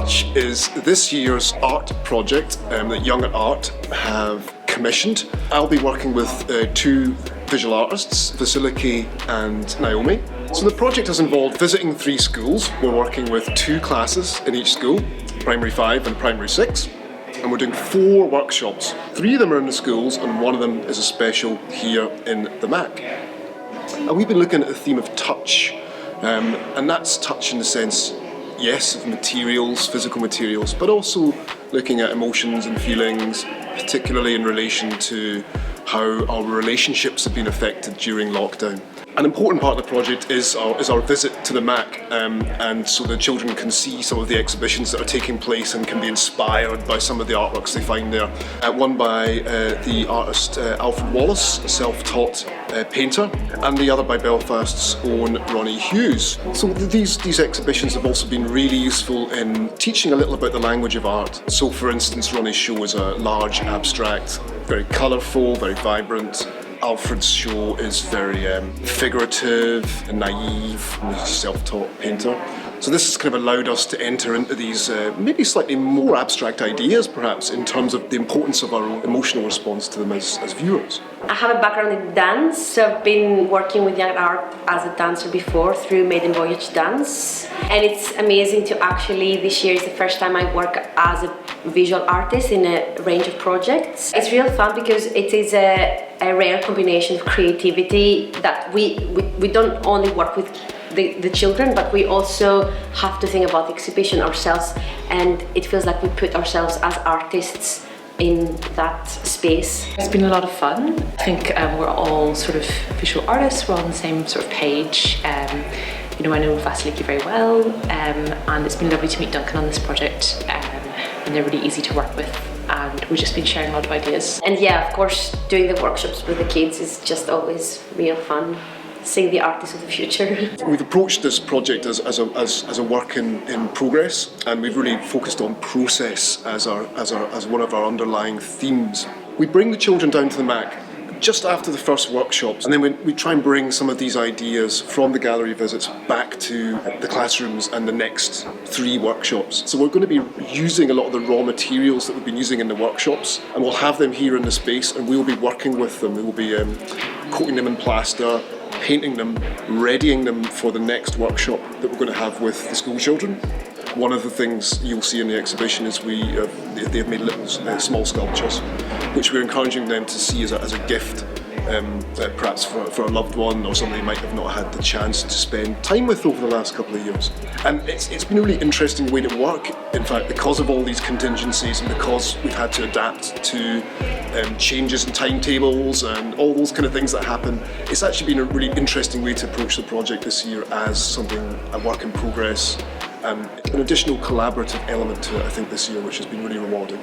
Touch is this year's art project that Young at Art have commissioned. I'll be working with two visual artists, Vasiliki and Naomi. So the project has involved visiting 3 schools. We're working with 2 classes in each school, Primary 5 and Primary 6. And we're doing 4 workshops. 3 of them are in the schools and 1 of them is a special here in the MAC. And we've been looking at the theme of touch. And that's touch in the sense, yes, of materials, physical materials, but also looking at emotions and feelings, particularly in relation to how our relationships have been affected during lockdown. An important part of the project is our visit to the MAC, and so the children can see some of the exhibitions that are taking place and can be inspired by some of the artworks they find there. One by the artist Alfred Wallace, a self-taught painter, and the other by Belfast's own Ronnie Hughes. So these exhibitions have also been really useful in teaching a little about the language of art. So for instance, Ronnie's show is a large abstract, very colourful, very vibrant. Alfred's show is very figurative and naive. He's a self-taught painter. So this has kind of allowed us to enter into these maybe slightly more abstract ideas, perhaps, in terms of the importance of our own emotional response to them as viewers. I have a background in dance, so I've been working with Young at Art as a dancer before through Maiden Voyage Dance. And it's amazing to actually, this year is the first time I work as a visual artist in a range of projects. It's real fun because it is a rare combination of creativity that we don't only work with the children, but we also have to think about the exhibition ourselves, and it feels like we put ourselves as artists in that space. It's been a lot of fun. I think we're all sort of visual artists, we're all on the same sort of page. You know, I know Vasiliki very well, and it's been lovely to meet Duncan on this project, and they're really easy to work with, and we've just been sharing a lot of ideas. And yeah, of course, doing the workshops with the kids is just always real fun. Seeing the artists of the future. We've approached this project as a work in progress, and we've really focused on process as one of our underlying themes. We bring the children down to the MAC just after the first workshops, and then we try and bring some of these ideas from the gallery visits back to the classrooms and the next 3 workshops. So we're going to be using a lot of the raw materials that we've been using in the workshops, and we'll have them here in the space, and we'll be working with them. We will be coating them in plaster, painting them, readying them for the next workshop that we're going to have with the school children. One of the things you'll see in the exhibition is they've made little small sculptures, which we're encouraging them to see as a gift, perhaps for a loved one or somebody they might have not had the chance to spend time with over the last couple of years. And it's been a really interesting way to work, in fact, because of all these contingencies and because we've had to adapt to changes in timetables and all those kind of things that happen. It's actually been a really interesting way to approach the project this year as something, a work in progress, and an additional collaborative element to it, I think, this year, which has been really rewarding.